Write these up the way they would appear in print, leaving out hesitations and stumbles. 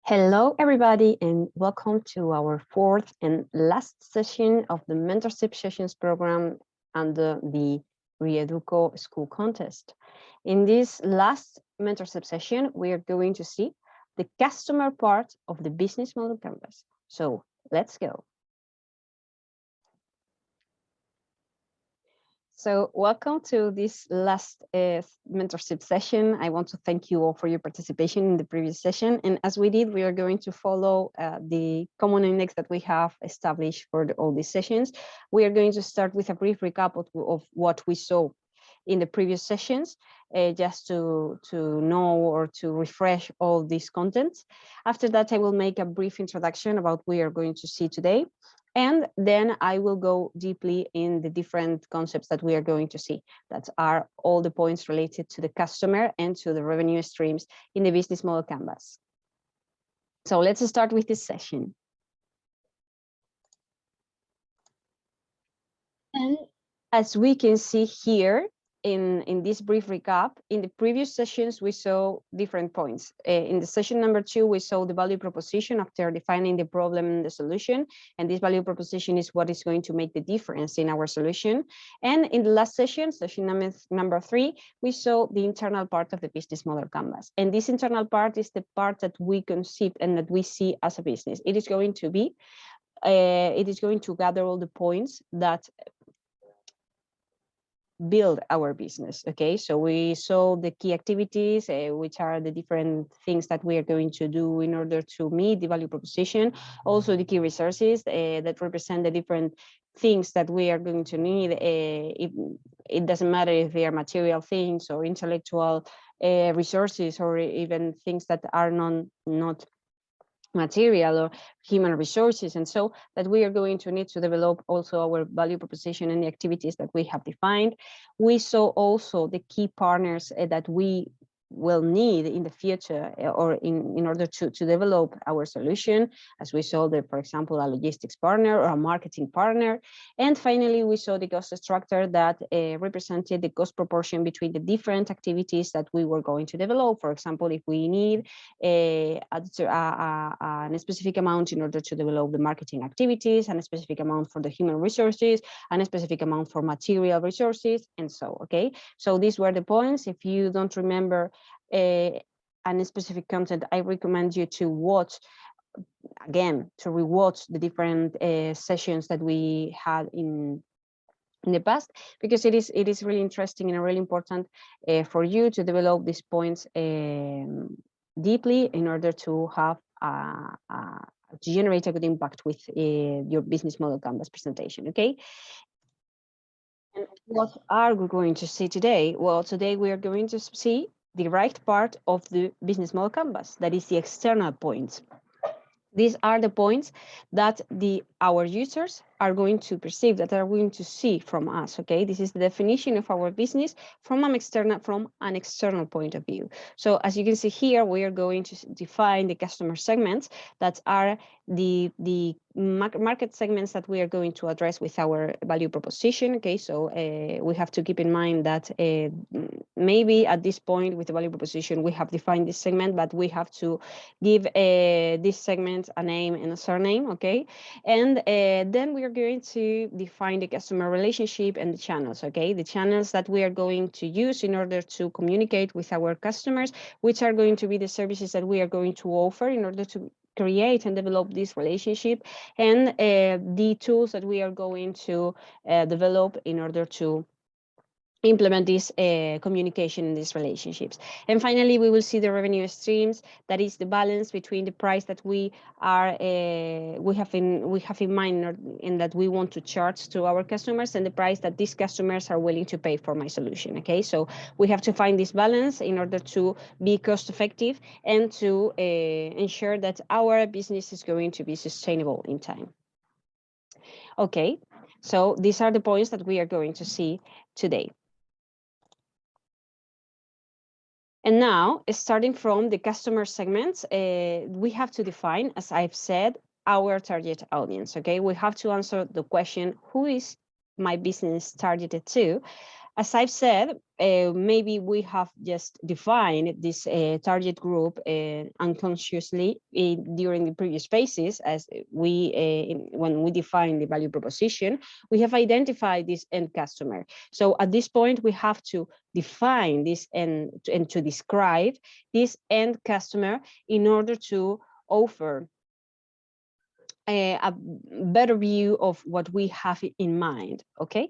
Hello, everybody, and welcome to our fourth and last session of the mentorship sessions program under the RE-EDUCO school contest. In this last mentorship session, we are going to see the customer part of the business model canvas. So let's go. So welcome to this last mentorship session. I want to thank you all for your participation in the previous session. And as we did, we are going to follow the common index that we have established for all these sessions. We are going to start with a brief recap of what we saw in the previous sessions, just to know or to refresh all these contents. After that, I will make a brief introduction about what we are going to see today. And then I will go deeply in the different concepts that we are going to see. That are all the points related to the customer and to the revenue streams in the business model canvas. So let's start with this session. And as we can see here, in this brief recap, in the previous sessions, we saw different points. In the session number 2, we saw the value proposition after defining the problem and the solution. And this value proposition is what is going to make the difference in our solution. And in the last session, session number 3, we saw the internal part of the business model canvas. And this internal part is the part that we conceive and that we see as a business. It is going to be, it is going to gather all the points that build our business. Okay, so we saw the key activities, which are the different things that we are going to do in order to meet the value proposition. Also the key resources that represent the different things that we are going to need. It doesn't matter if they are material things or intellectual resources, or even things that are not material or human resources, and so that we are going to need to develop also our value proposition and the activities that we have defined. We saw also the key partners that we will need in the future, or in order to develop our solution, as we saw for example, a logistics partner or a marketing partner. And finally, we saw the cost structure that represented the cost proportion between the different activities that we were going to develop. For example, if we need a specific amount in order to develop the marketing activities, and a specific amount for the human resources, and a specific amount for material resources, and so, okay? So these were the points. If you don't remember a specific content, I recommend you to watch again, to rewatch the different sessions that we had in the past, because it is really interesting and really important for you to develop these points deeply in order to have to generate a good impact with your business model canvas presentation. Okay. And what are we going to see today? Well, today we are going to see the right part of the business model canvas, that is the external points. These are the points that our users are going to perceive, that are going to see from us. Okay, this is the definition of our business from an external point of view. So as you can see here, we are going to define the customer segments that are the market segments that we are going to address with our value proposition. Okay, so we have to keep in mind that maybe at this point with the value proposition we have defined this segment, but we have to give this segment a name and a surname. Okay, and then we are going to define the customer relationship and the channels. Okay, the channels that we are going to use in order to communicate with our customers, which are going to be the services that we are going to offer in order to create and develop this relationship, and the tools that we are going to develop in order to implement this communication in these relationships. And finally, we will see the revenue streams. That is the balance between the price that we have in mind, and that we want to charge to our customers, and the price that these customers are willing to pay for my solution. Okay, so we have to find this balance in order to be cost effective and to ensure that our business is going to be sustainable in time. Okay, so these are the points that we are going to see today. And now, starting from the customer segments, we have to define, as I've said, our target audience. Okay, we have to answer the question, who is my business targeted to? As I've said, maybe we have just defined this target group unconsciously during the previous phases, as when we define the value proposition, we have identified this end customer. So at this point, we have to define this and to describe this end customer in order to offer a better view of what we have in mind, okay?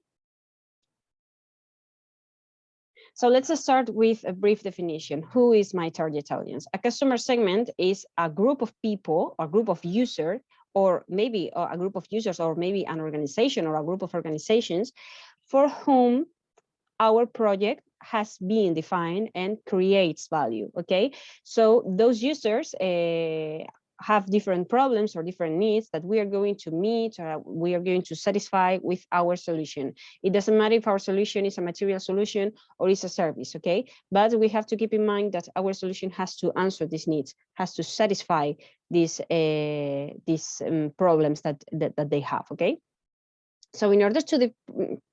So let's start with a brief definition. Who is my target audience? A customer segment is a group of people, a group of users, or maybe a group of users, or maybe an organization or a group of organizations for whom our project has been defined and creates value, okay? So those users have different problems or different needs that we are going to meet, or we are going to satisfy with our solution. It doesn't matter if our solution is a material solution or is a service, okay? But we have to keep in mind that our solution has to answer these needs, has to satisfy these problems that they have, okay? So in order to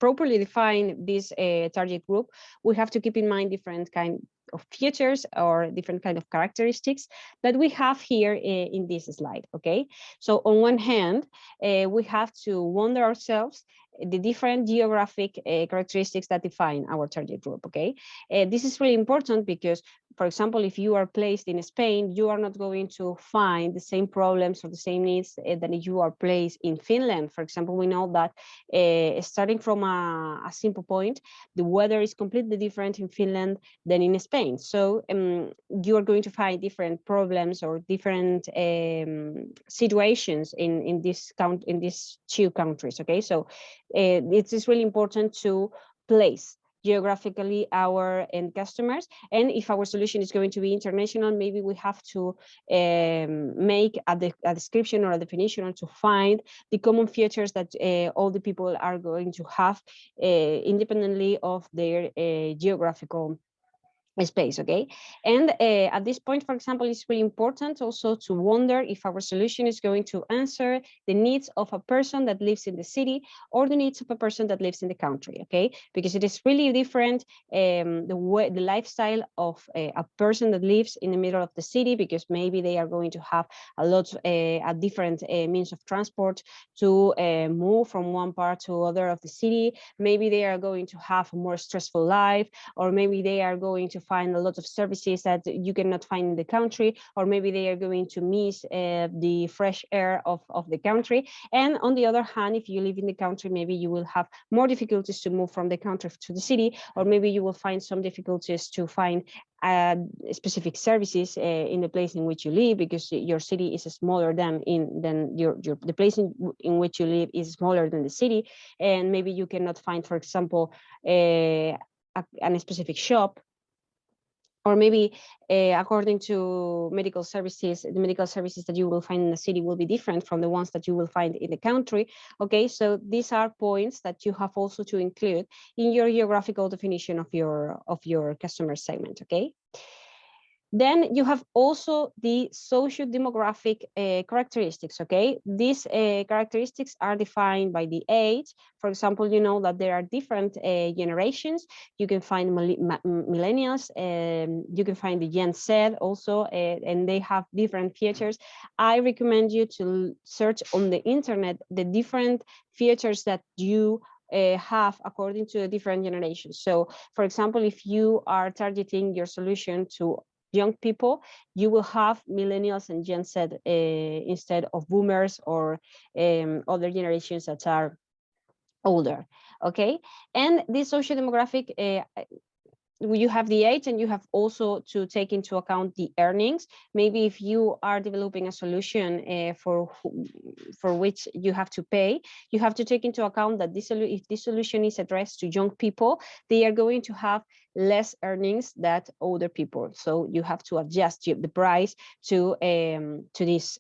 properly define this target group, we have to keep in mind different kind of features or different kind of characteristics that we have here in this slide, okay? So on one hand, we have to wonder ourselves the different geographic characteristics that define our target group, okay? This is really important because, for example, if you are placed in Spain, you are not going to find the same problems or the same needs that if you are placed in Finland. For example, we know that starting from a simple point, the weather is completely different in Finland than in Spain. So you are going to find different problems or different situations in these two countries, okay? So it is really important to place geographically our end customers, and if our solution is going to be international, maybe we have to make a description or a definition to find the common features that all the people are going to have independently of their geographical space, okay? And at this point, for example, it's really important also to wonder if our solution is going to answer the needs of a person that lives in the city or the needs of a person that lives in the country, okay? Because it is really different, the lifestyle of a person that lives in the middle of the city, because maybe they are going to have a different means of transport to move from one part to other of the city. Maybe they are going to have a more stressful life, or maybe they are going to find a lot of services that you cannot find in the country, or maybe they are going to miss the fresh air of the country. And on the other hand, if you live in the country, maybe you will have more difficulties to move from the country to the city, or maybe you will find some difficulties to find specific services in the place in which you live, because your city is smaller than the place in which you live is smaller than the city, and maybe you cannot find, for example, a specific shop, or maybe according to medical services, the medical services that you will find in the city will be different from the ones that you will find in the country. Okay, so these are points that you have also to include in your geographical definition of your customer segment, okay? Then you have also the socio-demographic characteristics, okay? These characteristics are defined by the age. For example, you know that there are different generations. You can find millennials, you can find the Gen Z also, and they have different features. I recommend you to search on the internet the different features that you have according to the different generations. So, for example, if you are targeting your solution to young people, you will have millennials and Gen Z instead of boomers or other generations that are older, okay? And this social demographic, you have the age, and you have also to take into account the earnings. Maybe if you are developing a solution for which you have to pay, you have to take into account that if this solution is addressed to young people, they are going to have less earnings than older people. So you have to adjust the price to this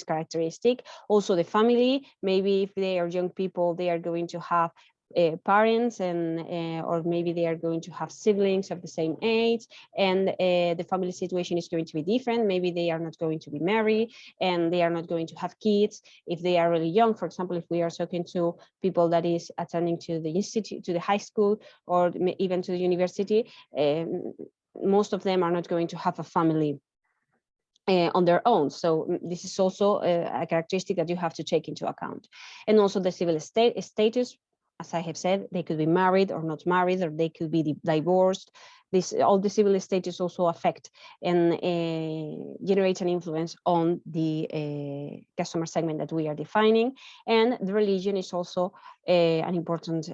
characteristic. Also the family, maybe if they are young people, they are going to have parents, and or maybe they are going to have siblings of the same age, and the family situation is going to be different. Maybe they are not going to be married, and they are not going to have kids if they are really young. For example, if we are talking to people that is attending to the institute, to the high school, or even to the university, most of them are not going to have a family on their own. So this is also a characteristic that you have to take into account. And also the civil status, as I have said, they could be married or not married, or they could be divorced. All the civil status also affect and generate an influence on the customer segment that we are defining. And the religion is also an important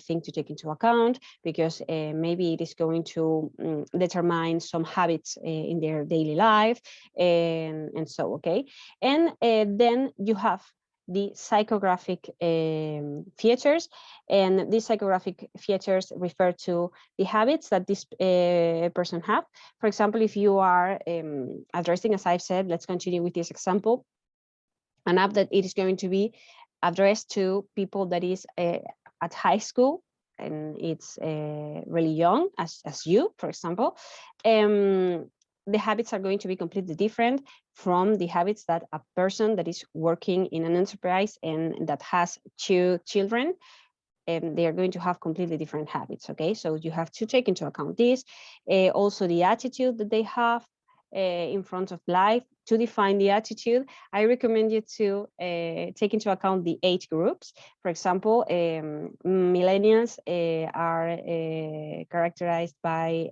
thing to take into account, because maybe it is going to determine some habits in their daily life, and so, okay. And then you have the psychographic features, and these psychographic features refer to the habits that this person have. For example, if you are addressing, as I've said, let's continue with this example, an app that it is going to be addressed to people that is at high school, and it's really young, as you, for example, the habits are going to be completely different from the habits that a person that is working in an enterprise and that has 2 children, and they are going to have completely different habits. Okay, so you have to take into account this. Also the attitude that they have in front of life. To define the attitude, I recommend you to take into account the age groups. For example, millennials are characterized by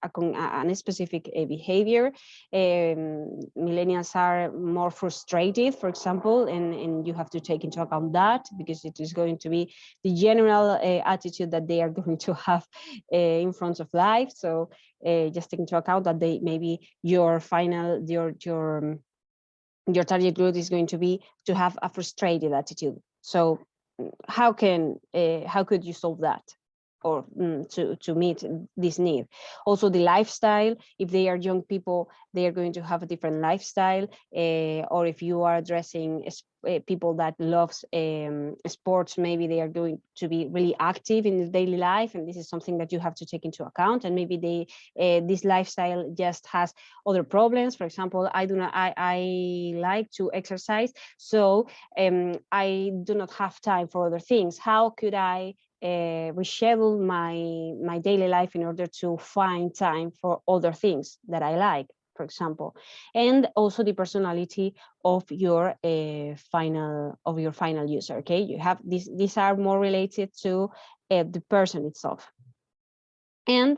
a specific behavior. Millennials are more frustrated, for example, and you have to take into account that, because it is going to be the general attitude that they are going to have in front of life. So just take into account that they maybe your target group is going to be to have a frustrated attitude. So how could you solve that, or to meet this need? Also the lifestyle, if they are young people, they are going to have a different lifestyle, or if you are addressing people that loves sports, maybe they are going to be really active in the daily life, and this is something that you have to take into account. And maybe this lifestyle just has other problems. For example, I like to exercise, so I do not have time for other things. How could I reschedule my daily life in order to find time for other things that I like, for example? And also the personality of your final user. Okay, you have these are more related to the person itself. And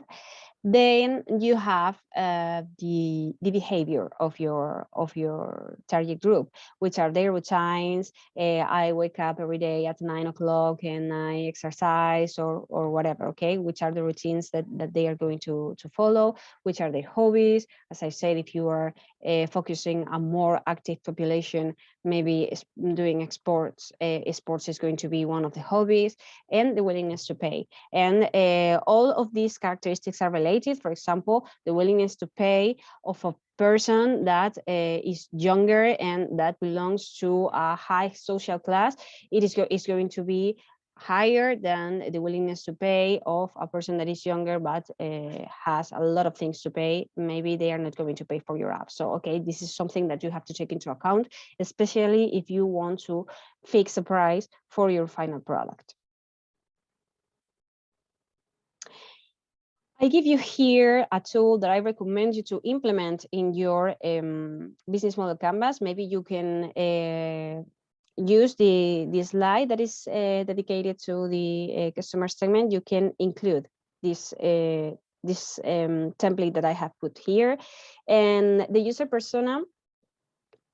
then you have the behavior of your target group, which are their routines. I wake up every day at 9 o'clock and I exercise, or whatever. Okay, which are the routines that they are going to follow, which are their hobbies. As I said, if you are focusing on more active population, maybe doing sports is going to be one of the hobbies, and the willingness to pay. And all of these characteristics are related. For example, the willingness to pay of a person that is younger and that belongs to a high social class, it is going to be higher than the willingness to pay of a person that is younger but has a lot of things to pay. Maybe they are not going to pay for your app. So okay, this is something that you have to take into account, especially if you want to fix a price for your final product. I give you here a tool that I recommend you to implement in your business model canvas. Maybe you can use the slide that is dedicated to the customer segment. You can include this template that I have put here. And the user persona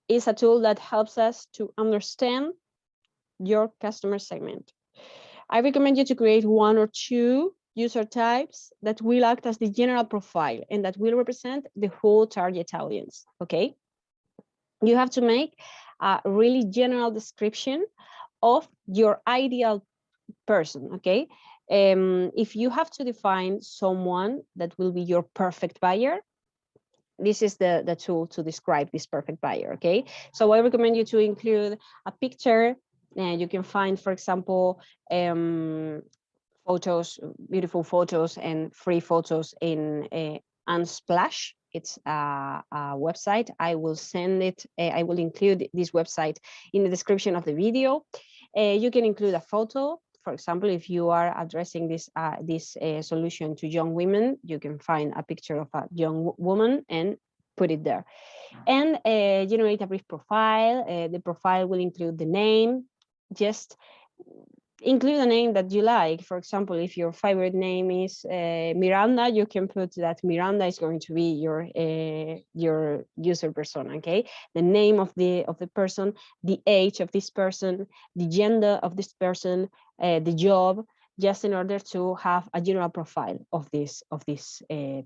is a tool that helps us to understand your customer segment. I recommend you to create 1 or 2 user types that will act as the general profile and that will represent the whole target audience. Okay, you have to make a really general description of your ideal person. Okay, if you have to define someone that will be your perfect buyer, this is the tool to describe this perfect buyer. Okay, so I recommend you to include a picture You can find, for example, photos, beautiful photos and free photos in Unsplash. It's a website. I will send it. I will include this website in the description of the video. You can include a photo. For example, if you are addressing this solution to young women, you can find a picture of a young woman and put it there. And generate a brief profile. The profile will include the name. Just include a name that you like. For example, if your favorite name is Miranda, you can put that Miranda is going to be your user persona. Okay, the name of the person, the age of this person, the gender of this person, the job, just in order to have a general profile of this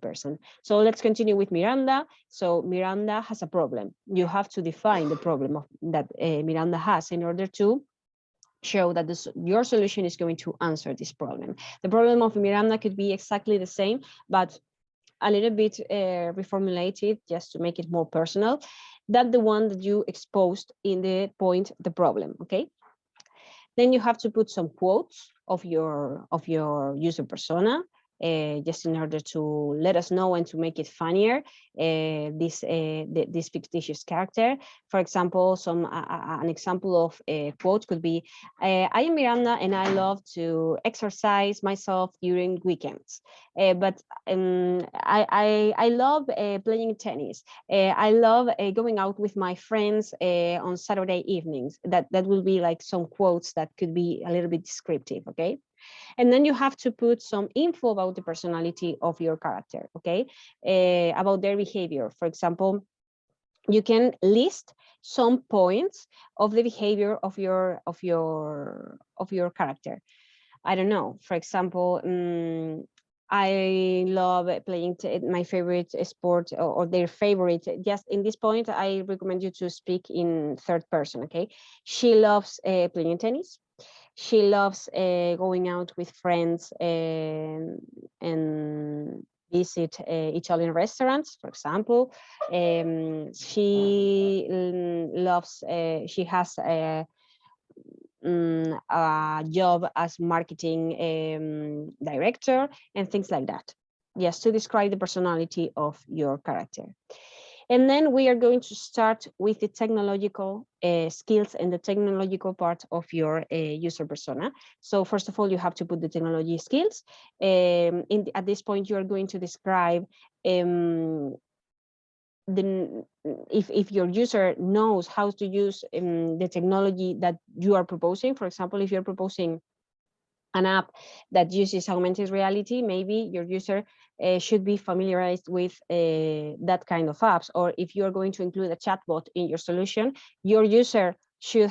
person. So let's continue with Miranda. So Miranda has a problem. You have to define the problem that Miranda has in order to show that your solution is going to answer this problem. The problem of Miranda could be exactly the same, but a little bit reformulated just to make it more personal than the one that you exposed in the point, the problem, okay? Then you have to put some quotes of your user persona, just in order to let us know and to make it funnier, this fictitious character. For example, an example of a quote could be, I am Miranda and I love to exercise myself during weekends, but I love playing tennis. I love going out with my friends on Saturday evenings. That will be like some quotes that could be a little bit descriptive, okay? And then you have to put some info about the personality of your character, okay? About their behavior. For example, you can list some points of the behavior of your character. I don't know. For example, I love playing my favorite sport or their favorite. Just in this point, I recommend you to speak in third person, okay? She loves playing tennis. She loves going out with friends and visit Italian restaurants, for example. She loves, she has a job as marketing director and things like that. Just to describe the personality of your character. And then we are going to start with the technological skills and the technological part of your user persona. So first of all, you have to put the technology skills. At this point, you are going to describe if your user knows how to use the technology that you are proposing. For example, if you're proposing an app that uses augmented reality, maybe your user should be familiarized with that kind of apps. Or if you're going to include a chatbot in your solution, your user should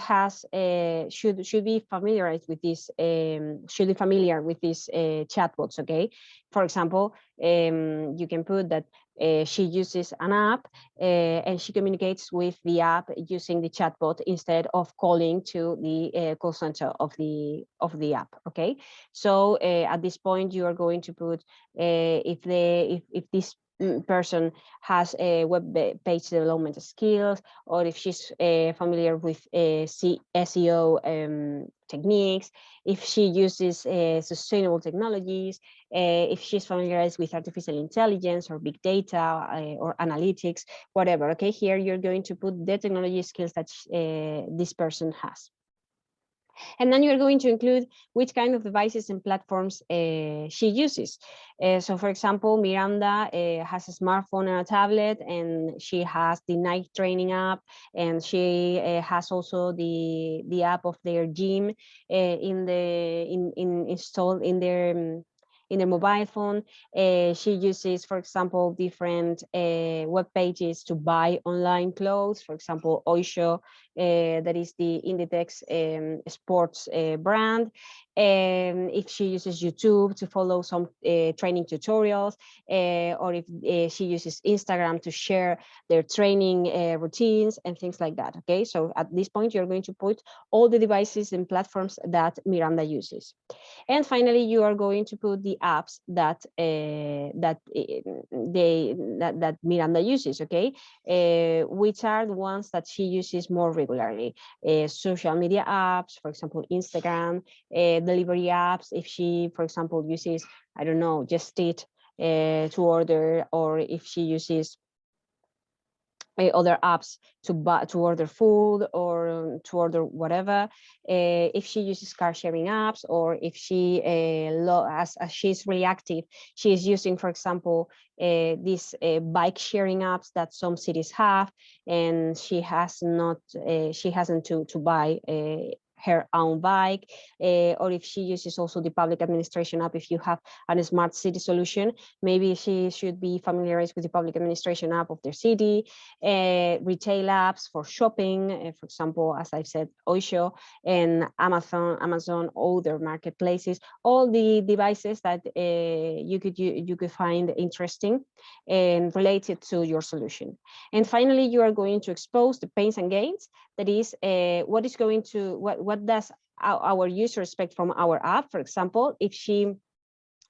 be familiarized with this, should be familiar with these chatbots, okay? For example, you can put that she uses an app and she communicates with the app using the chatbot instead of calling to the call center of the app, okay? So at this point, you are going to put if this person has a web page development skills, or if she's familiar with SEO techniques, if she uses sustainable technologies, if she's familiarized with artificial intelligence or big data or analytics, whatever. Okay, here you're going to put the technology skills that this person has. And then you're going to include which kind of devices and platforms she uses. So for example, Miranda has a smartphone and a tablet, and she has the Nike training app, and she has also the app of their gym installed in their mobile phone. She uses, for example, different web pages to buy online clothes. For example, Oysho, that is the Inditex sports brand. if she uses YouTube to follow some training tutorials, or if she uses Instagram to share their training routines and things like that. Okay, so at this point, you're going to put all the devices and platforms that Miranda uses. And finally, you are going to put the apps that that Miranda uses, okay? Which are the ones that she uses more regularly. Social media apps, for example, Instagram, delivery apps, if she, for example, uses, I don't know, Just Eat to order, or if she uses other apps to order food or to order whatever, if she uses car sharing apps, or if she as she's really active, she is using, for example, these bike sharing apps that some cities have, and she hasn't to buy her own bike, or if she uses also the public administration app. If you have a smart city solution, maybe she should be familiarized with the public administration app of their city. Retail apps for shopping, for example, as I've said, Oisho and Amazon, other marketplaces, all the devices that you could find interesting and related to your solution. And finally, you are going to expose the pains and gains. That is, what does our user expect from our app? For example, if she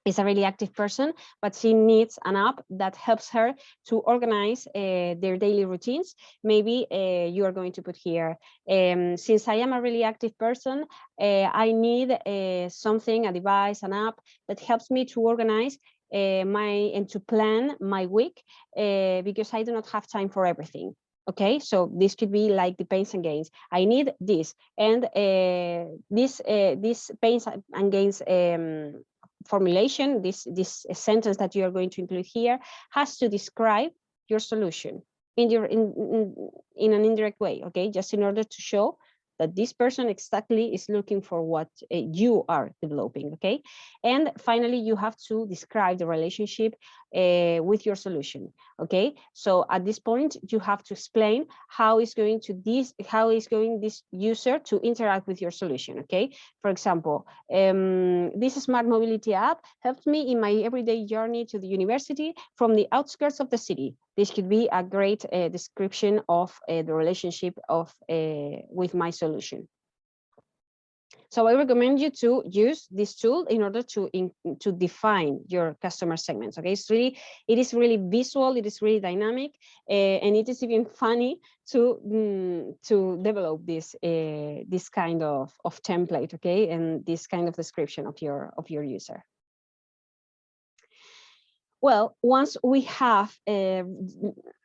is a really active person, but she needs an app that helps her to organize their daily routines. Maybe you are going to put here, since I am a really active person, I need something, a device, an app that helps me to organize and to plan my week, because I do not have time for everything. Okay, so this could be like the pains and gains. I need this, and this pains and gains formulation, this sentence that you are going to include here, has to describe your solution in an indirect way. Okay, just in order to show that this person exactly is looking for what you are developing. Okay, and finally, you have to describe the relationship with your solution. Okay, so at this point, you have to explain how is going this user to interact with your solution. Okay, for example, this smart mobility app helps me in my everyday journey to the university from the outskirts of the city. This could be a great description of the relationship with my solution. So I recommend you to use this tool in order to define your customer segments. Okay, it is really visual, it is really dynamic, and it is even funny to develop this kind of template. Okay, and this kind of description of your user. Well, once we have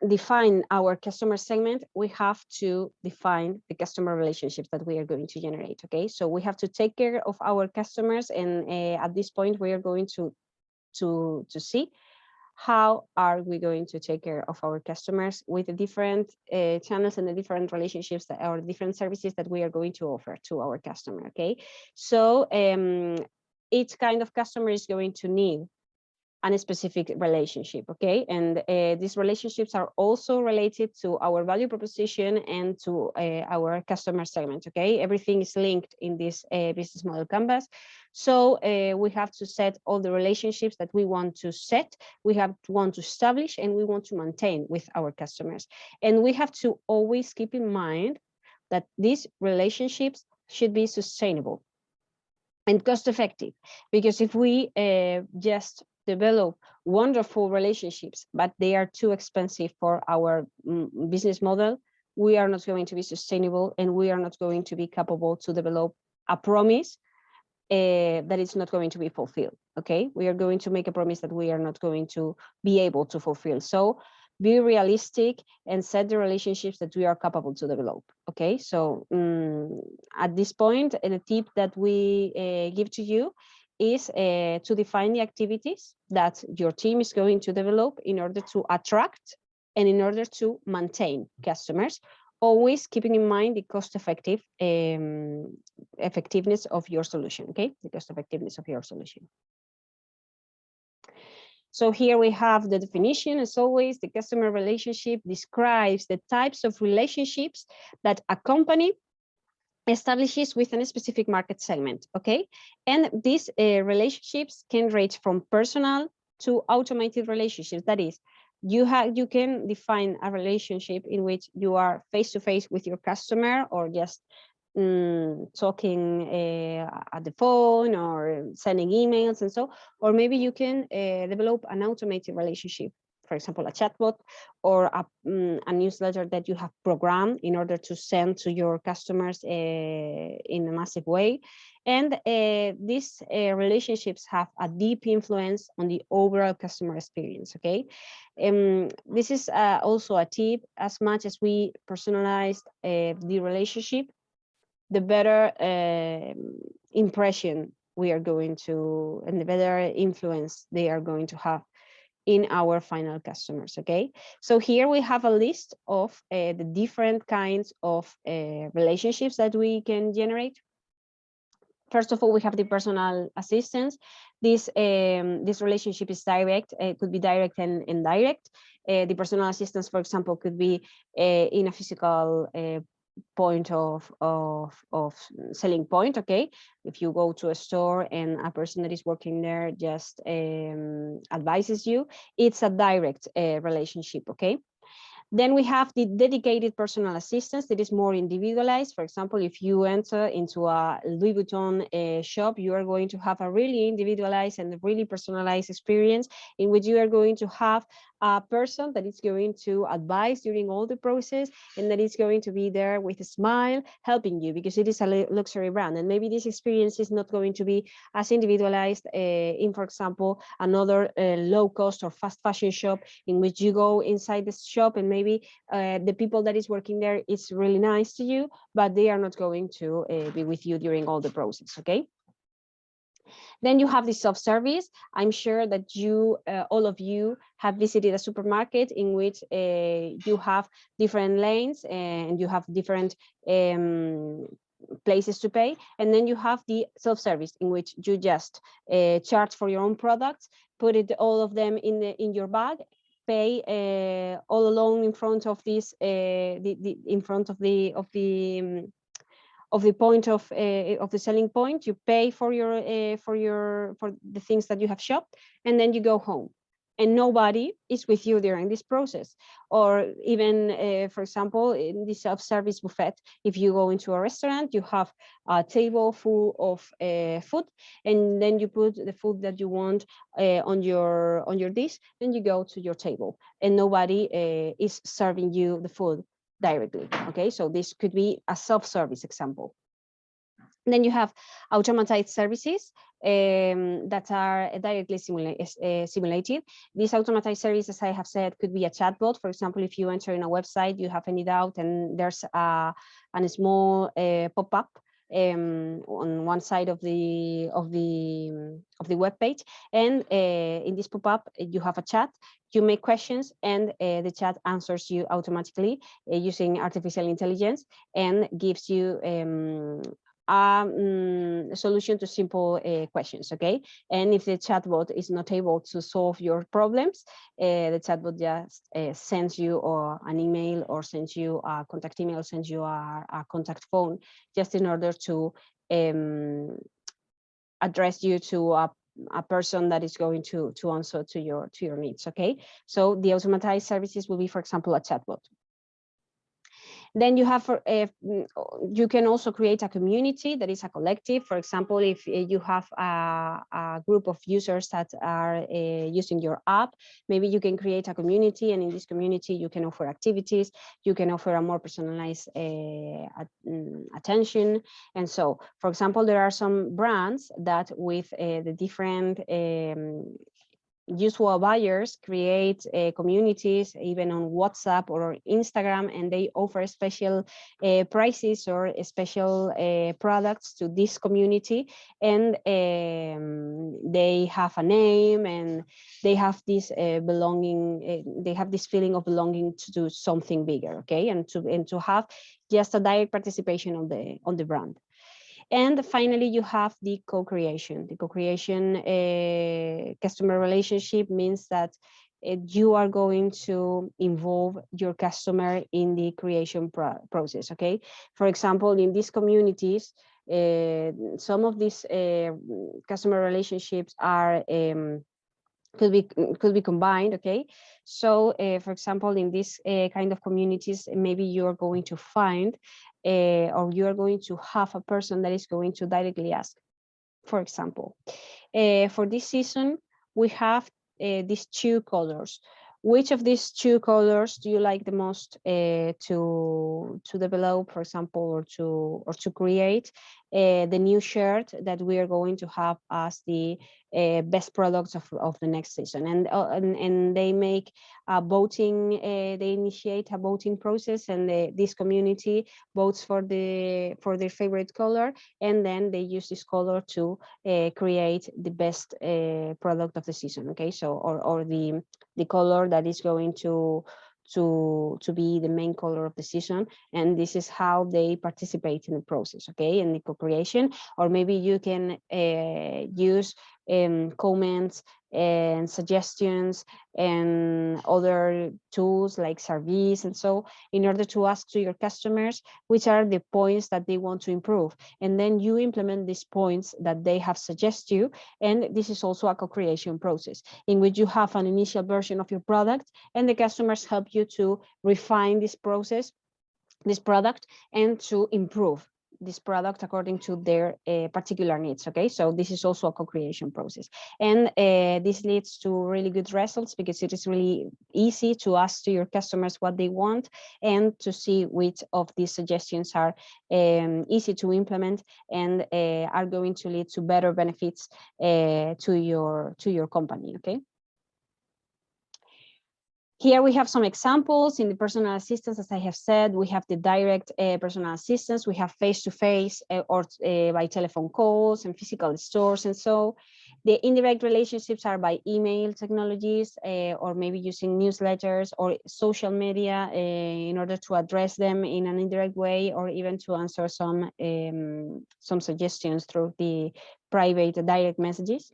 defined our customer segment, we have to define the customer relationships that we are going to generate. Okay, so we have to take care of our customers, and at this point, we are going to see how are we going to take care of our customers with the different channels and the different relationships or different services that we are going to offer to our customer. Okay, so each kind of customer is going to need a specific relationship. Okay, and these relationships are also related to our value proposition and to our customer segment. Okay, everything is linked in this business model canvas. So we have to set all the relationships that we want to set, we want to establish, and we want to maintain with our customers. And we have to always keep in mind that these relationships should be sustainable and cost effective, because if we just develop wonderful relationships, but they are too expensive for our business model, we are not going to be sustainable, and we are not going to be capable to develop a promise that is not going to be fulfilled. Okay, we are going to make a promise that we are not going to be able to fulfill. So be realistic and set the relationships that we are capable to develop. Okay, so at this point, the tip that we give to you is to define the activities that your team is going to develop in order to attract and in order to maintain customers, always keeping in mind the cost effectiveness of your solution. Okay, the cost effectiveness of your solution. So here we have the definition. As always, the customer relationship describes the types of relationships that a company establishes within a specific market segment, okay? And these relationships can range from personal to automated relationships. That is, you can define a relationship in which you are face-to-face with your customer, or just talking at the phone or sending emails and so, or maybe you can develop an automated relationship, for example, a chatbot or a newsletter that you have programmed in order to send to your customers in a massive way. And these relationships have a deep influence on the overall customer experience, okay? This is also a tip: as much as we personalize the relationship, the better impression we are going to, and the better influence they are going to have in our final customers, okay? So here we have a list of the different kinds of relationships that we can generate. First of all, we have the personal assistance. This relationship is direct. It could be direct and indirect. The personal assistance, for example, could be in a physical point of selling point, okay? If you go to a store and a person that is working there just advises you, it's a direct relationship, okay? Then we have the dedicated personal assistance that is more individualized. For example, if you enter into a Louis Vuitton shop, you are going to have a really individualized and really personalized experience in which you are going to have a person that is going to advise during all the process, and that is going to be there with a smile helping you, because it is a luxury brand. And maybe this experience is not going to be as individualized in, for example, another low cost or fast fashion shop, in which you go inside the shop and maybe the people that is working there is really nice to you, but they are not going to be with you during all the process, okay? Then you have the self-service. I'm sure that you, all of you, have visited a supermarket in which you have different lanes and you have different places to pay, and then you have the self-service in which you just charge for your own products, put it all of them in your bag, pay all alone in front of this in front of the point of the selling point. You pay for the things that you have shopped, and then you go home, and nobody is with you during this process. Or even for example, in the self-service buffet, if you go into a restaurant, you have a table full of food, and then you put the food that you want on your dish, and you go to your table, and nobody is serving you the food directly, okay? So this could be a self-service example. Then you have automated services that are directly simulated. These automated services, I have said, could be a chatbot. For example, if you enter in a website, you have any doubt, and there's a small pop-up on one side of the web page, and in this pop-up you have a chat. You make questions, and the chat answers you automatically using artificial intelligence, and gives you a solution to simple questions, okay? And if the chatbot is not able to solve your problems, the chatbot just sends you an email, or sends you a contact email, sends you a contact phone, just in order to address you to a person that is going to answer to your needs, okay? So the automated services will be, for example, a chatbot. Then you have, you can also create a community that is a collective. For example, if you have a group of users that are using your app, maybe you can create a community, and in this community you can offer activities, you can offer a more personalized attention. And so, for example, there are some brands that with the different usual buyers create communities even on WhatsApp or Instagram, and they offer special prices or special products to this community, and they have a name, and they have this belonging, they have this feeling of belonging to something bigger, okay? And to have just a direct participation on the brand. And finally, you have the co-creation. The co-creation customer relationship means that you are going to involve your customer in the creation process, okay? For example, in these communities, some of these customer relationships are could be combined, okay? So for example, in this kind of communities, maybe you are going to find or you are going to have a person that is going to directly ask. For example, for this season we have these two colors. Which of these two colors do you like the most to develop, for example, or to create the new shirt that we are going to have as the best products of the next season? And they make a voting, they initiate a voting process, and this community votes for their favorite color, and then they use this color to create the best product of the season, okay? So or the color that is going to be the main color of the season, and this is how they participate in the process, okay, in the co-creation. Or maybe you can use comments and suggestions and other tools like surveys and so, in order to ask to your customers which are the points that they want to improve, and then you implement these points that they have suggested you. And this is also a co-creation process in which you have an initial version of your product, and the customers help you to refine this process, this product, and to improve this product according to their particular needs, okay? So this is also a co-creation process, and this leads to really good results because it is really easy to ask to your customers what they want and to see which of these suggestions are easy to implement and are going to lead to better benefits to your company, okay? Here we have some examples in the personal assistance. As I have said, we have the direct personal assistance, we have face-to-face or by telephone calls and physical stores. And so the indirect relationships are by email technologies or maybe using newsletters or social media in order to address them in an indirect way, or even to answer some suggestions through the private direct messages.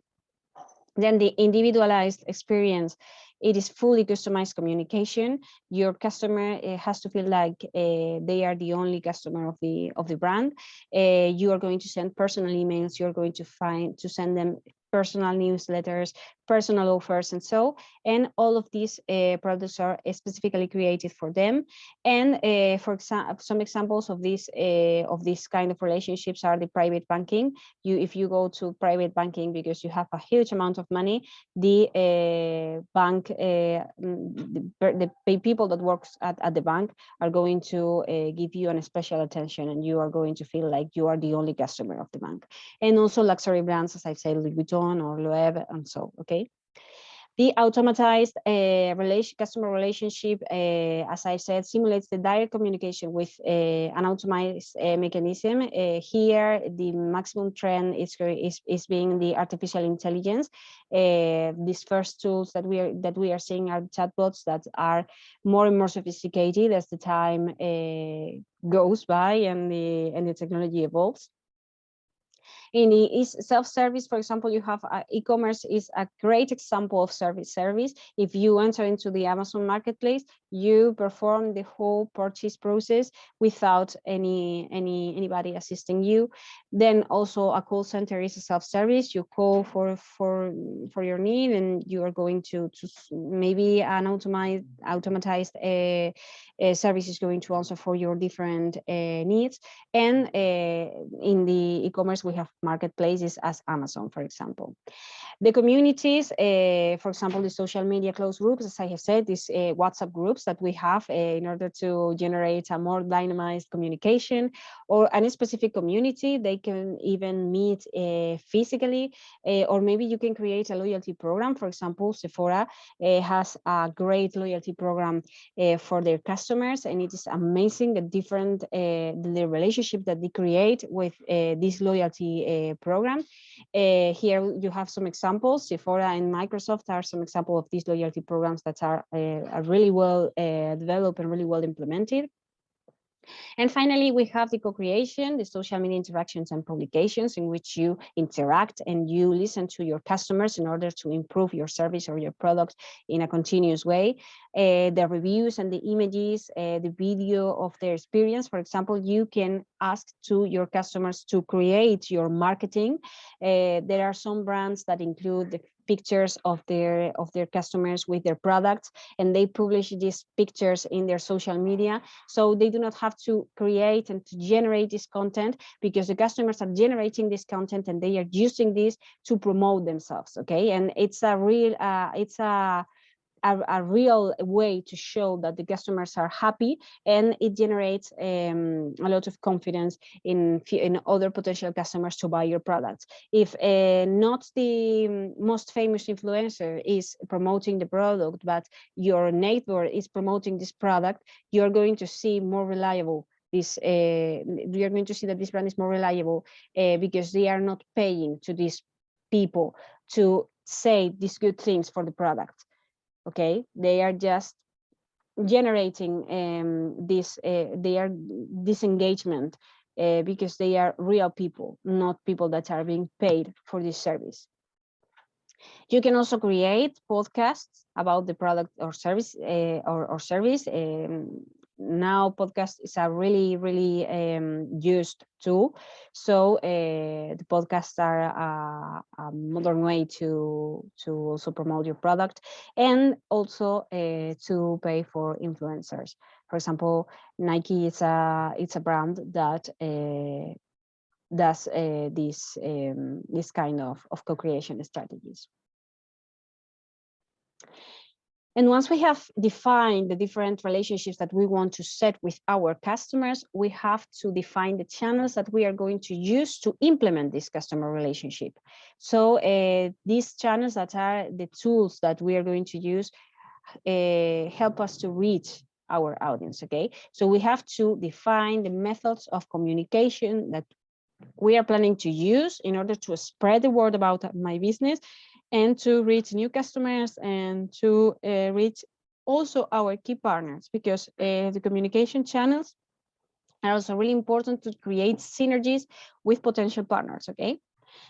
Then the individualized experience, it is fully customized communication. Your customer has to feel like they are the only customer of the brand. You are going to send personal emails. You're going to send them personal newsletters, personal offers, and so. And all of these products are specifically created for them. And for example, some examples of this kind of relationships are the private banking. If you go to private banking because you have a huge amount of money, the bank, the people that works at the bank are going to give you an special attention, and you are going to feel like you are the only customer of the bank. And also luxury brands, as I've said, Louis Vuitton or Loewe, and so, okay. The automatized customer relationship, as I said, simulates the direct communication with an automated mechanism. Here, the maximum trend is being the artificial intelligence. These first tools that we are seeing are chatbots that are more and more sophisticated as the time goes by and the technology evolves. In the self-service, for example, you have e-commerce is a great example of service. If you enter into the Amazon marketplace, you perform the whole purchase process without anybody assisting you. Then also a call center is a self-service. You call for your need, and you are going to maybe an automatized service is going to answer for your different needs. And in the e-commerce, we have marketplaces as Amazon, for example. The communities, for example, the social media closed groups, as I have said, these WhatsApp groups that we have in order to generate a more dynamized communication, or any specific community, they can even meet physically, or maybe you can create a loyalty program. For example, Sephora has a great loyalty program for their customers, and it is amazing the different the relationship that they create with this loyalty program. Here you have some examples. Sephora and Microsoft are some examples of these loyalty programs that are really well developed and really well implemented. And finally, we have the co-creation, the social media interactions and publications, in which you interact and you listen to your customers in order to improve your service or your product in a continuous way. The reviews and the images, the video of their experience. For example, you can ask to your customers to create your marketing. There are some brands that include the pictures of their customers with their products, and they publish these pictures in their social media, so they do not have to create and to generate this content, because the customers are generating this content and they are using this to promote themselves. Okay, and it's a real a real way to show that the customers are happy, and it generates a lot of confidence in other potential customers to buy your products. If not the most famous influencer is promoting the product, but your neighbor is promoting this product, you're going to see more reliable you're going to see that this brand is more reliable, because they are not paying to these people to say these good things for the product. Okay, they are just generating this engagement, because they are real people, not people that are being paid for this service. You can also create podcasts about the product or service, now podcast is a really used tool, so the podcasts are a modern way to also promote your product, and also to pay for influencers. For example, Nike is a brand that does this kind of co-creation strategies. And once we have defined the different relationships that we want to set with our customers, we have to define the channels that we are going to use to implement this customer relationship. So these channels that are the tools that we are going to use help us to reach our audience, okay? So we have to define the methods of communication that we are planning to use in order to spread the word about my business, and to reach new customers, and to reach also our key partners, because the communication channels are also really important to create synergies with potential partners, okay?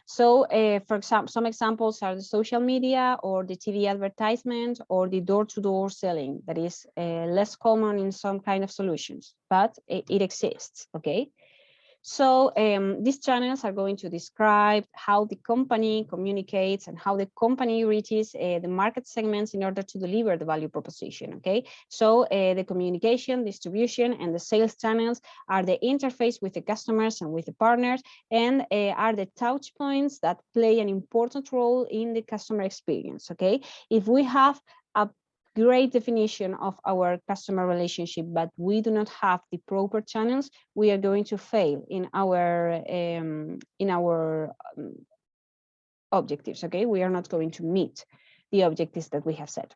So for example, some examples are the social media, or the TV advertisement, or the door-to-door selling that is less common in some kind of solutions, but it exists, okay? So these channels are going to describe how the company communicates and how the company reaches the market segments in order to deliver the value proposition, okay? So the communication, distribution, and the sales channels are the interface with the customers and with the partners, and are the touch points that play an important role in the customer experience, okay? If we have a great definition of our customer relationship, but we do not have the proper channels, we are going to fail in our objectives, okay? We are not going to meet the objectives that we have set.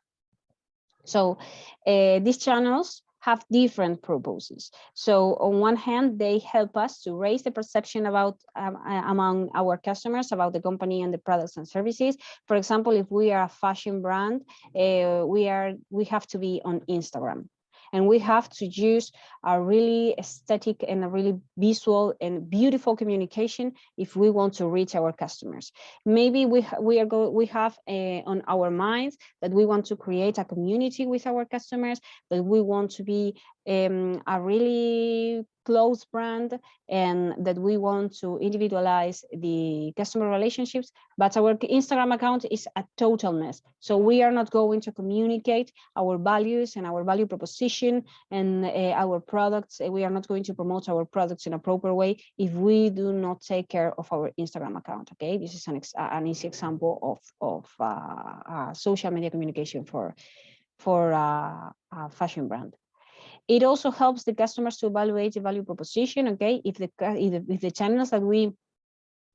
So these channels have different purposes. So on one hand, they help us to raise the perception about among our customers about the company and the products and services. For example, if we are a fashion brand, we have to be on Instagram, and we have to use a really aesthetic and a really visual and beautiful communication if we want to reach our customers. Maybe we have on our minds that we want to create a community with our customers, that we want to be a really close brand, and that we want to individualize the customer relationships, but our Instagram account is a total mess. So we are not going to communicate our values and our value proposition and our products. We are not going to promote our products in a proper way if we do not take care of our Instagram account, okay? This is an easy example of social media communication for a fashion brand. It also helps the customers to evaluate the value proposition, okay? If the channels that we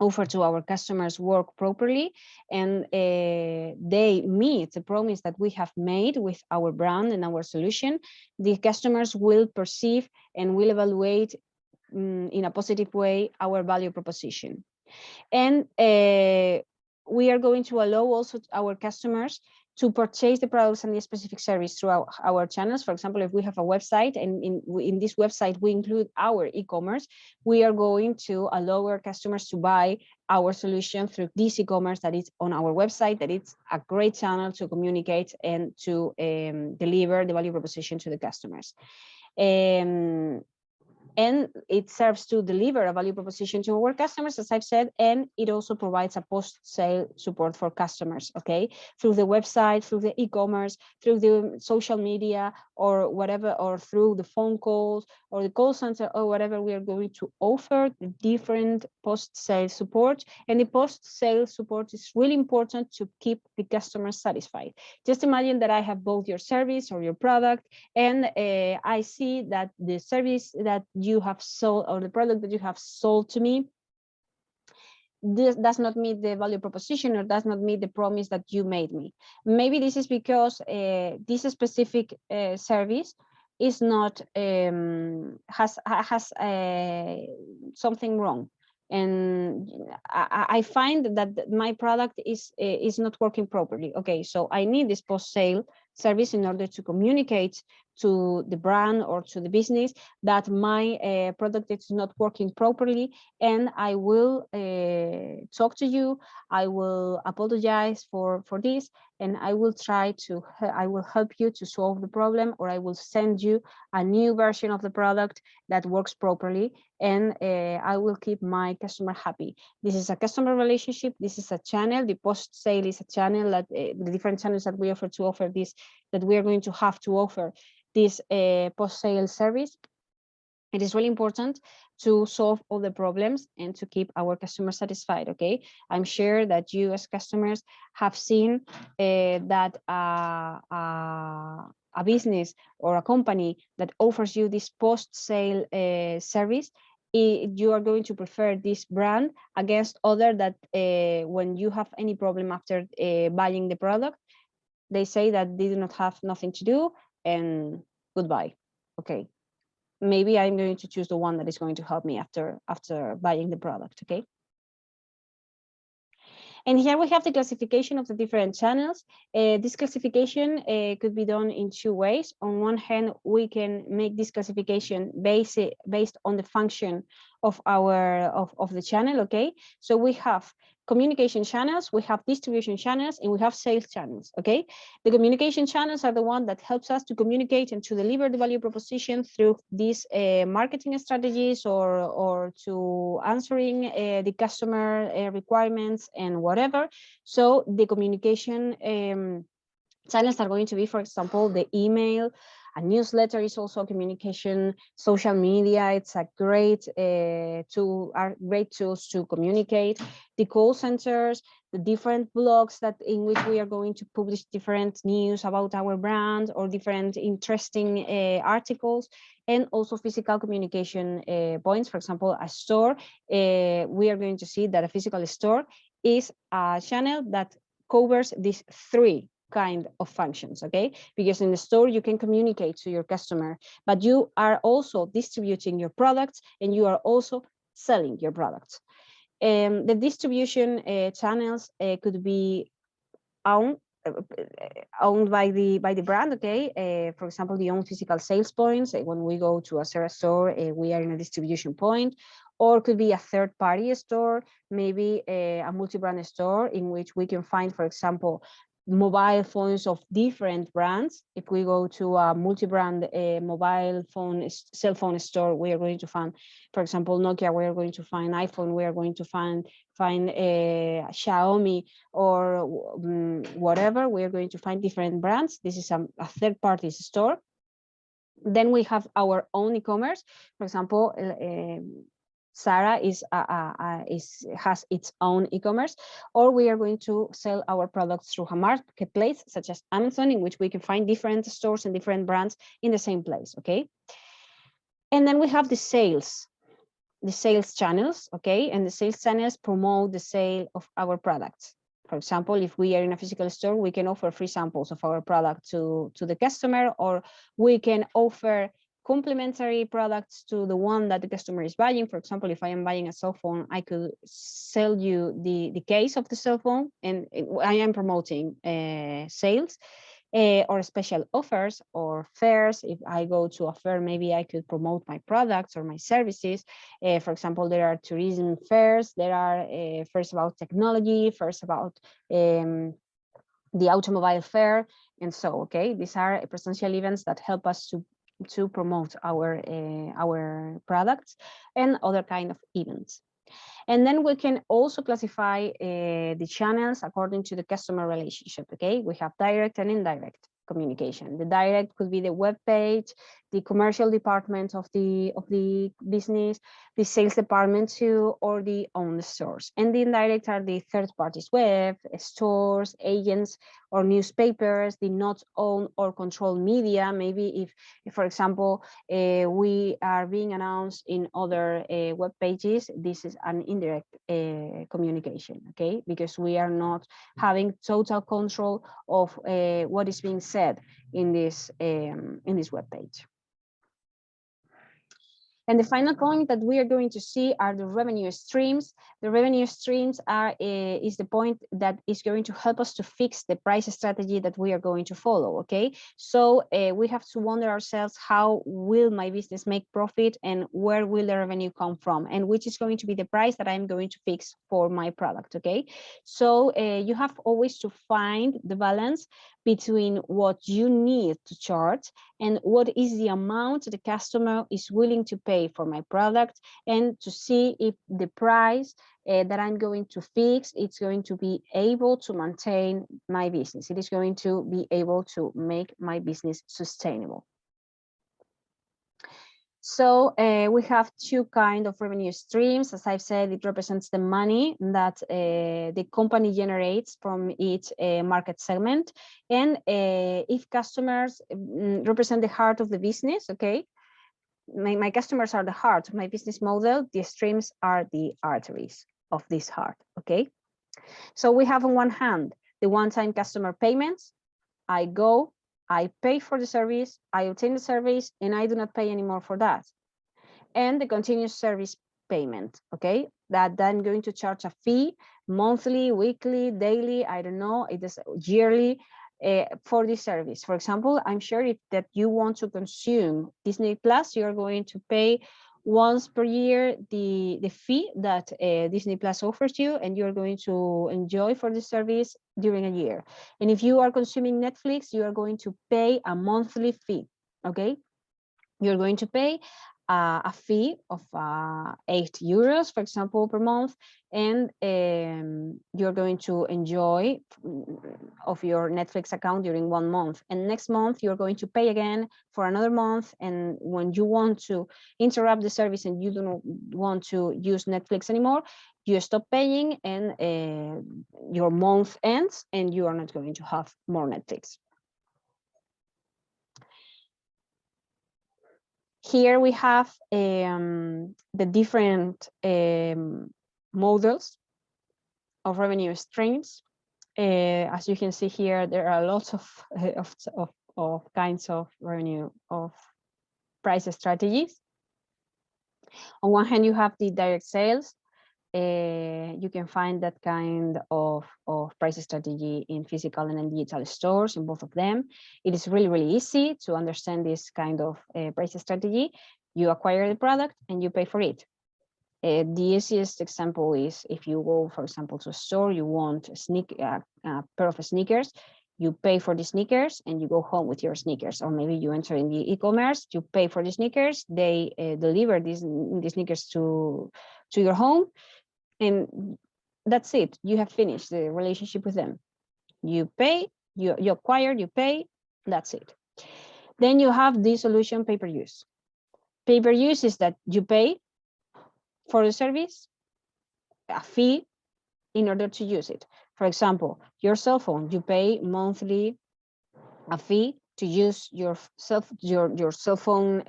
offer to our customers work properly, and they meet the promise that we have made with our brand and our solution, the customers will perceive and will evaluate in a positive way our value proposition. And we are going to allow also our customers to purchase the products and the specific service through our channels. For example, if we have a website and in this website we include our e-commerce, we are going to allow our customers to buy our solution through this e-commerce that is on our website, that it's a great channel to communicate and to deliver the value proposition to the customers. And it serves to deliver a value proposition to our customers, as I've said, and it also provides a post-sale support for customers, okay? Through the website, through the e-commerce, through the social media, or whatever, or through the phone calls, or the call center, or whatever, we are going to offer the different post-sale support. And the post-sale support is really important to keep the customers satisfied. Just imagine that I have both your service or your product, and I see that the service that you have sold or the product that you have sold to me, this does not meet the value proposition or does not meet the promise that you made me. Maybe this is because this specific service is not has something wrong, and I find that my product is not working properly. Okay, so I need this post-sale service in order to communicate to the brand or to the business that my product is not working properly, and I will talk to you. I will apologize for this, and I will help you to solve the problem, or I will send you a new version of the product that works properly, and I will keep my customer happy. This is a customer relationship. This is a channel. The post sale is a channel that the different channels that we offer this, that we are going to have to offer this post sale service. It is really important to solve all the problems and to keep our customers satisfied. Okay, I'm sure that you as customers have seen that a business or a company that offers you this post-sale service, you are going to prefer this brand against other that when you have any problem after buying the product, they say that they do not have nothing to do and goodbye. Okay, maybe I'm going to choose the one that is going to help me after buying the product. Okay. And here we have the classification of the different channels. This classification could be done in two ways. On one hand, we can make this classification based on the function of the channel. Okay, so we have communication channels, we have distribution channels, and we have sales channels. Okay, the communication channels are the one that helps us to communicate and to deliver the value proposition through these marketing strategies or to answering the customer requirements and whatever. So the communication channels are going to be, for example, the email. A newsletter is also communication. Social media, it's a great great tools to communicate. The call centers, the different blogs in which we are going to publish different news about our brand or different interesting articles, and also physical communication points. For example, a store. We are going to see that a physical store is a channel that covers these three kind of functions. Okay, because in the store you can communicate to your customer, but you are also distributing your products and you are also selling your products. The distribution channels could be owned by the brand. Okay, for example, the own physical sales points. When we go to a Sarah store, we are in a distribution point. Or could be a third-party store, maybe a multi-brand store in which we can find, for example, mobile phones of different brands. If we go to a multi-brand mobile phone cell phone store, we are going to find, for example, Nokia. We are going to find iPhone. We are going to find Xiaomi or whatever. We are going to find different brands. This is a third-party store. Then we have our own e-commerce. For example, Zara has its own e-commerce, or we are going to sell our products through a marketplace such as Amazon, in which we can find different stores and different brands in the same place. Okay, and then we have the sales channels. Okay, and the sales channels promote the sale of our products. For example, if we are in a physical store, we can offer free samples of our product to the customer, or we can offer complementary products to the one that the customer is buying. For example, if I am buying a cell phone, I could sell you the case of the cell phone, and I am promoting sales. Or special offers or fairs. If I go to a fair, maybe I could promote my products or my services. For example, there are tourism fairs, there are fairs about technology, fairs about the automobile fair, and so, okay, these are presential events that help us to promote our products, and other kind of events. And then we can also classify the channels according to the customer relationship, okay? We have direct and indirect communication. The direct could be the web page, the commercial department of the business, the sales department too, or the own stores. And the indirect are the third parties web, stores, agents, or newspapers, the not owned or controlled media. Maybe if for example, we are being announced in other web pages, this is an indirect communication, okay? Because we are not having total control of what is being said in this web page. And the final point that we are going to see are the revenue streams. The revenue streams is the point that is going to help us to fix the price strategy that we are going to follow, okay? So we have to wonder ourselves, how will my business make profit, and where will the revenue come from, and which is going to be the price that I'm going to fix for my product, okay? So you have always to find the balance between what you need to charge and what is the amount the customer is willing to pay for my product, and to see if the price that I'm going to fix, it's going to be able to maintain my business. It is going to be able to make my business sustainable. So we have two kinds of revenue streams. As I've said, it represents the money that the company generates from each market segment. And if customers represent the heart of the business, okay, my customers are the heart of my business model, the streams are the arteries of this heart, okay? So we have on one hand, the one-time customer payments. I go, I pay for the service, I obtain the service, and I do not pay anymore for that. And the continuous service payment, okay? That I'm going to charge a fee, monthly, weekly, daily, I don't know, it is yearly, for this service. For example, I'm sure that you want to consume Disney Plus, you're going to pay once per year the fee that Disney Plus offers you, and you're going to enjoy for the service during a year. And if you are consuming Netflix, you are going to pay a monthly fee, okay? You're going to pay a fee of €8, for example, per month, and you're going to enjoy of your Netflix account during 1 month. And next month, you're going to pay again for another month. And when you want to interrupt the service and you don't want to use Netflix anymore, you stop paying, and your month ends, and you are not going to have more Netflix. Here we have the different models of revenue streams. As you can see here, there are lots of kinds of revenue, of price strategies. On one hand, you have the direct sales. You can find that kind of price strategy in physical and in digital stores, in both of them. It is really, really easy to understand this kind of price strategy. You acquire the product and you pay for it. The easiest example is if you go, for example, to a store, you want a pair of sneakers, you pay for the sneakers and you go home with your sneakers. Or maybe you enter in the e-commerce, you pay for the sneakers, they deliver these sneakers to your home, and that's it. You have finished the relationship with them. You pay, you acquire, you pay, that's it. Then you have the solution pay-per-use. Pay-per-use is that you pay for the service, a fee, in order to use it. For example, your cell phone, you pay monthly a fee to use your cell phone,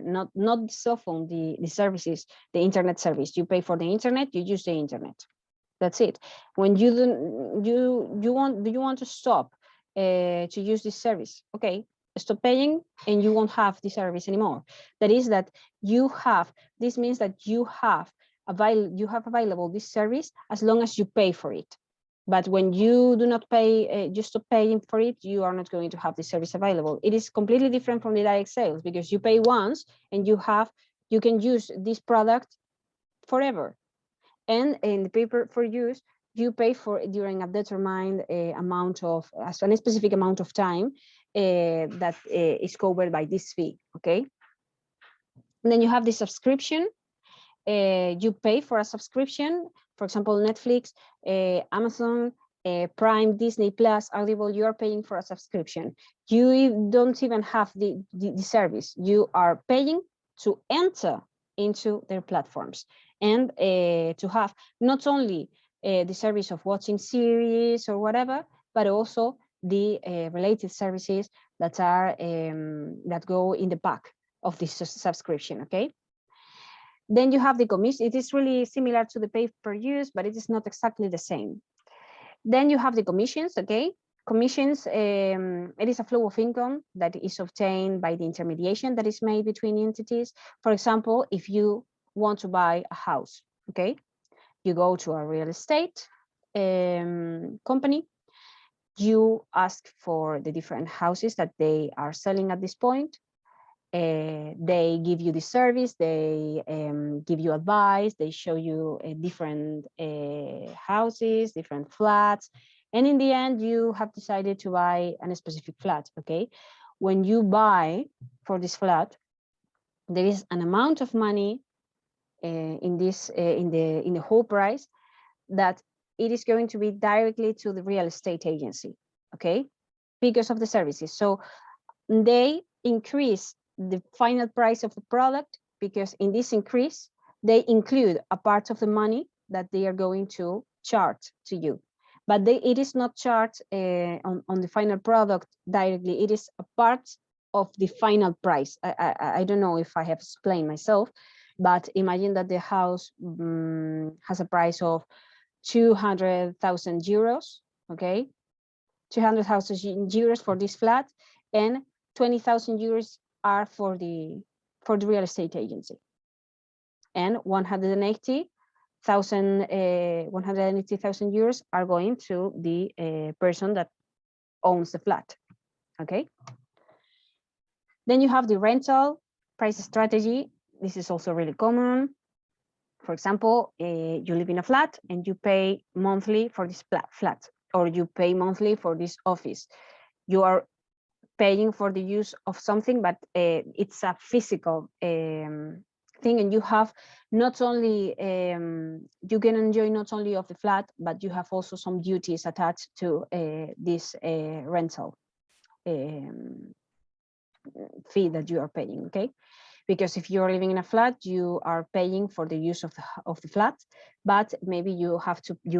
not the cell phone, the services, the internet service. You pay for the internet, you use the internet. That's it. When you do you want to stop to use this service? Okay, stop paying and you won't have the service anymore. That is that this means that you have available this service as long as you pay for it. But when you do not pay, you stop paying for it, you are not going to have the service available. It is completely different from the direct sales because you pay once and you can use this product forever. And in the pay-per-use, you pay for during a determined amount of, a specific amount of time that is covered by this fee, okay? And then you have the subscription. You pay for a subscription, for example, Netflix, Amazon, Prime, Disney Plus, Audible, you are paying for a subscription. You don't even have the service. You are paying to enter into their platforms and to have not only the service of watching series or whatever, but also the related services that are that go in the back of this subscription, okay? Then you have the commission. It is really similar to the pay-per-use, but it is not exactly the same. Then you have the commissions, okay? Commissions, it is a flow of income that is obtained by the intermediation that is made between entities. For example, if you want to buy a house, okay? You go to a real estate company, you ask for the different houses that they are selling at this point. They give you the service, they give you advice, they show you different houses, different flats, and in the end you have decided to buy a specific flat, okay? When you buy for this flat, there is an amount of money in the whole price that it is going to be directly to the real estate agency, okay? Because of the services. So they increase the final price of the product because in this increase, they include a part of the money that they are going to charge to you. But it is not charged on the final product directly. It is a part of the final price. I don't know if I have explained myself, but imagine that the house has a price of 200,000 euros, okay? 200,000 euros for this flat, and 20,000 euros are for the real estate agency, and 180,000 euros are going to the person that owns the flat, okay? Then you have the rental price strategy. This is also really common. For example, you live in a flat and you pay monthly for this flat, or you pay monthly for this office. You are paying for the use of something, but it's a physical thing, and you have not only you can enjoy not only of the flat, but you have also some duties attached to this rental fee that you are paying, okay? Because if you're living in a flat, you are paying for the use of the flat, but maybe you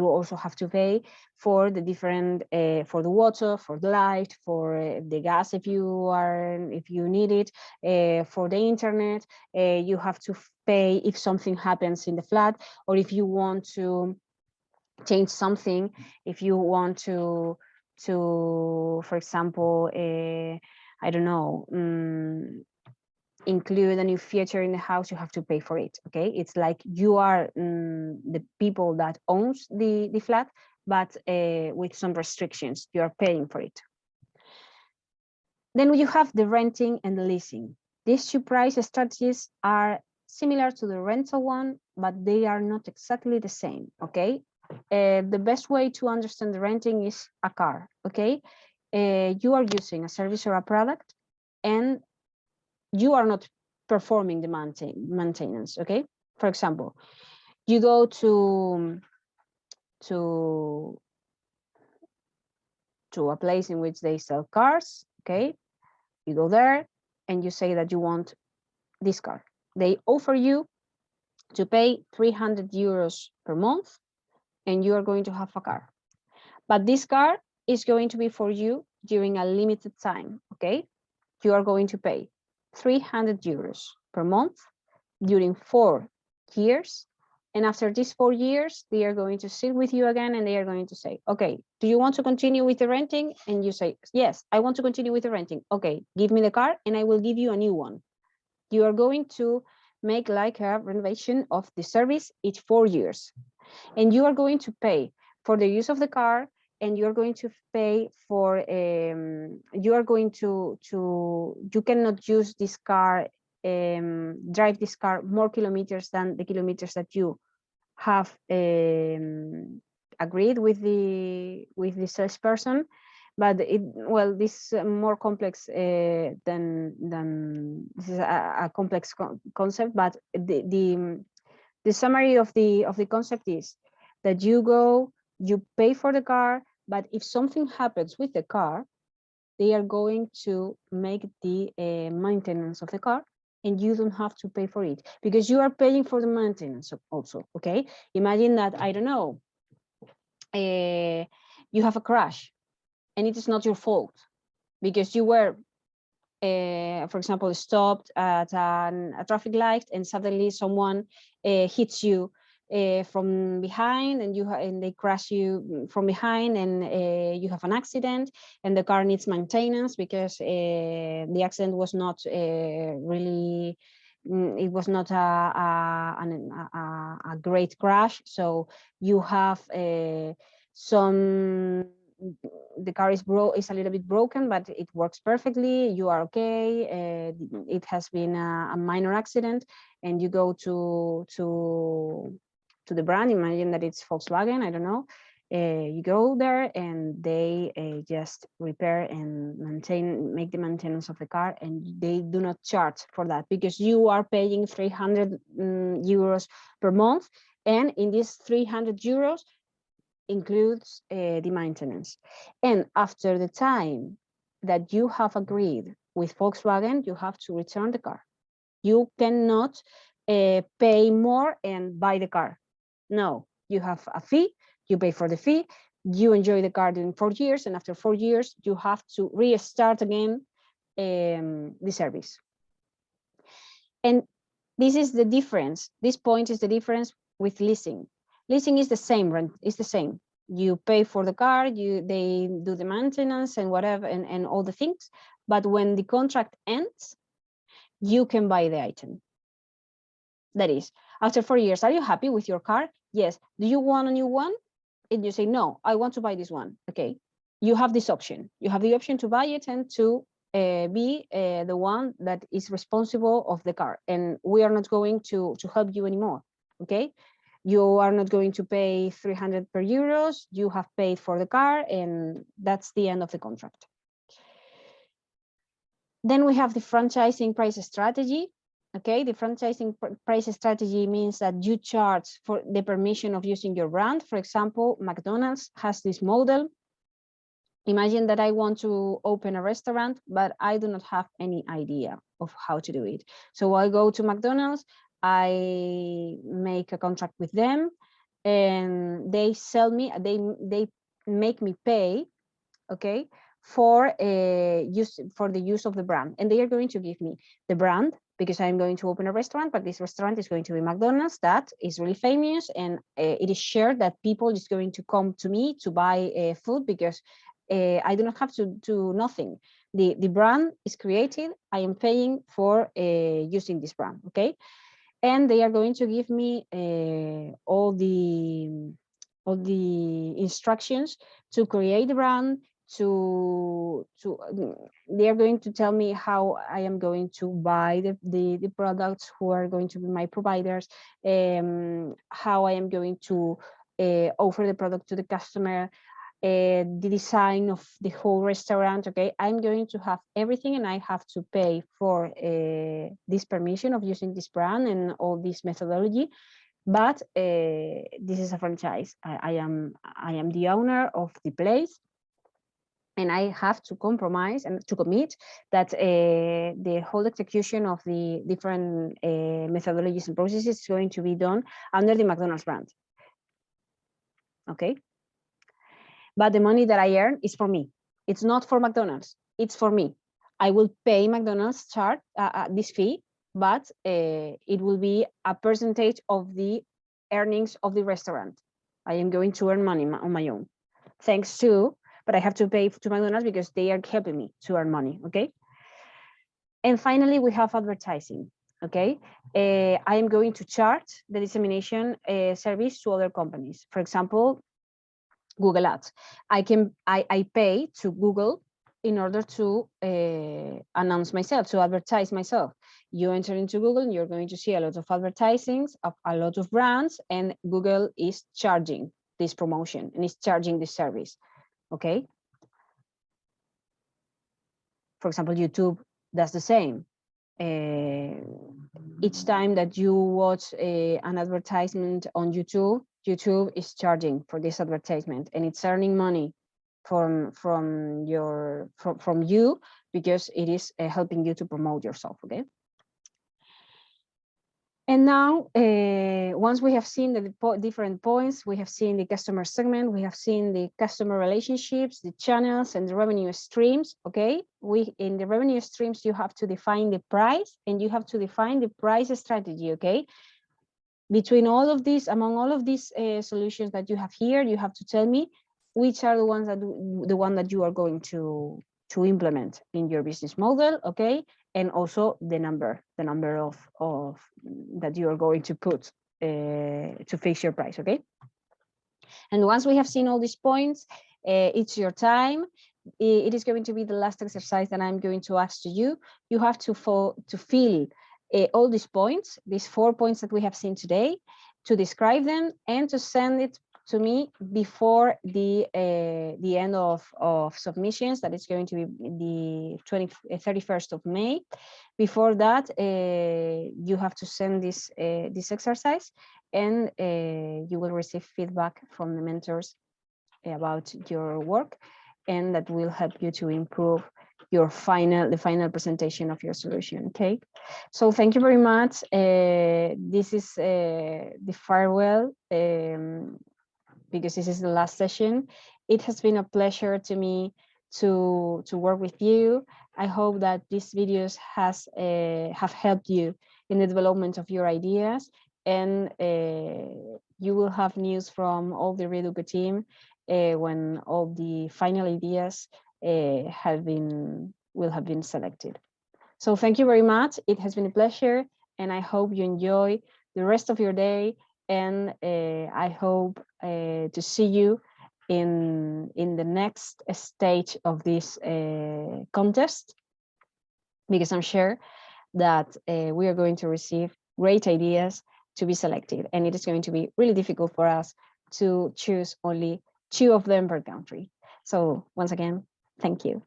also have to pay for the different for the water, for the light, for the gas if you need it, for the internet. You have to pay if something happens in the flat, or if you want to change something, if you want to for example, I don't know, include a new feature in the house, you have to pay for it, okay? It's like you are the people that owns the flat, but with some restrictions, you are paying for it. Then you have the renting and the leasing. These two price strategies are similar to the rental one, but they are not exactly the same, okay? The best way to understand the renting is a car, okay? You are using a service or a product, and you are not performing the maintenance, okay? For example, you go to a place in which they sell cars, okay? You go there and you say that you want this car. They offer you to pay 300 euros per month, and you are going to have a car. But this car is going to be for you during a limited time, okay? You are going to pay 300 euros per month during 4 years, And after these 4 years, they are going to sit with you again and they are going to say, okay, do you want to continue with the renting? And you say, yes, I want to continue with the renting. Okay, give me the car and I will give you a new one. You are going to make like a renovation of the service each 4 years. And you are going to pay for the use of the car, and you're going to pay for, you are going to, you cannot use this car, drive this car more kilometers than the kilometers that you have agreed with the salesperson. But well, this is more complex than this is a complex concept. But the summary of the concept is that you go, you pay for the car, but if something happens with the car, they are going to make the maintenance of the car, and you don't have to pay for it because you are paying for the maintenance also. Okay, imagine that, I don't know, you have a crash and it is not your fault because you were, for example, stopped at a traffic light and suddenly someone hits you from behind, and and they crash you from behind, and you have an accident, and the car needs maintenance because the accident was not really, it was not a great crash. So you have some, the car is a little bit broken, but it works perfectly. You are okay. It has been a minor accident, and you go to the brand. Imagine that it's Volkswagen. I don't know. You go there, and they just repair and make the maintenance of the car, and they do not charge for that because you are paying 300 euros per month, and in these 300 euros includes the maintenance. And after the time that you have agreed with Volkswagen, you have to return the car. You cannot pay more and buy the car. No, you have a fee, you pay for the fee, you enjoy the car during 4 years, and after 4 years, you have to restart again the service. And this is the difference. This point is the difference with leasing. Leasing is the same, rent is the same. You pay for the car, they do the maintenance and whatever, and all the things. But when the contract ends, you can buy the item. That is, after 4 years, are you happy with your car? Yes. Do you want a new one? And you say, no, I want to buy this one. Okay. You have this option. You have the option to buy it and to be the one that is responsible of the car. And we are not going to help you anymore. Okay. You are not going to pay 300 per euros. You have paid for the car, and that's the end of the contract. Then we have the franchising price strategy. Okay, the franchising price strategy means that you charge for the permission of using your brand. For example, McDonald's has this model. Imagine that I want to open a restaurant, but I do not have any idea of how to do it. So I go to McDonald's, I make a contract with them, and they sell me, they make me pay, okay, for the use of the brand. And they are going to give me the brand because I'm going to open a restaurant, but this restaurant is going to be McDonald's, that is really famous, and it is shared that people is going to come to me to buy food because I do not have to do nothing. The brand is created, I am paying for using this brand, okay? And they are going to give me all the instructions to create the brand, they are going to tell me how I am going to buy the products, who are going to be my providers, how I am going to offer the product to the customer, the design of the whole restaurant. Okay, I'm going to have everything, and I have to pay for this permission of using this brand and all this methodology. But this is a franchise. I am the owner of the place, and I have to compromise and to commit that the whole execution of the different methodologies and processes is going to be done under the McDonald's brand. Okay. But the money that I earn is for me. It's not for McDonald's. It's for me. I will pay McDonald's charge this fee, but it will be a percentage of the earnings of the restaurant. I am going to earn money on my own. Thanks to, but I have to pay to McDonald's because they are helping me to earn money, okay? And finally, we have advertising, okay? I am going to charge the dissemination service to other companies. For example, Google Ads. I pay to Google in order to announce myself, to advertise myself. You enter into Google and you're going to see a lot of advertisings of a lot of brands, and Google is charging this promotion and is charging this service, okay? For example, YouTube does the same. Each time that you watch an advertisement on YouTube, YouTube is charging for this advertisement, and it's earning money from you because it is helping you to promote yourself, okay? And now, once we have seen the different points, we have seen the customer segment, we have seen the customer relationships, the channels, and the revenue streams, okay? In the revenue streams, you have to define the price, and you have to define the price strategy, okay? Between all of these, among all of these solutions that you have here, you have to tell me which are the ones that you are going to implement in your business model, okay? And also the number of that you are going to put to fix your price, okay? And once we have seen all these points, it's your time. It is going to be the last exercise that I'm going to ask to you. You have to fill all these points, these 4 points that we have seen today, to describe them and to send it to me before the end of submissions. That is going to be the 31st of May. Before that, you have to send this exercise, and you will receive feedback from the mentors about your work, and that will help you to improve the final presentation of your solution, okay? So thank you very much. This is the farewell, because this is the last session. It has been a pleasure to me to work with you. I hope that these videos have helped you in the development of your ideas, and you will have news from all the RE-EDUCO team when all the final ideas will have been selected. So thank you very much. It has been a pleasure, and I hope you enjoy the rest of your day, and I hope to see you in the next stage of this contest, because I'm sure that we are going to receive great ideas to be selected, and it is going to be really difficult for us to choose only 2 of them per country. So once again, thank you.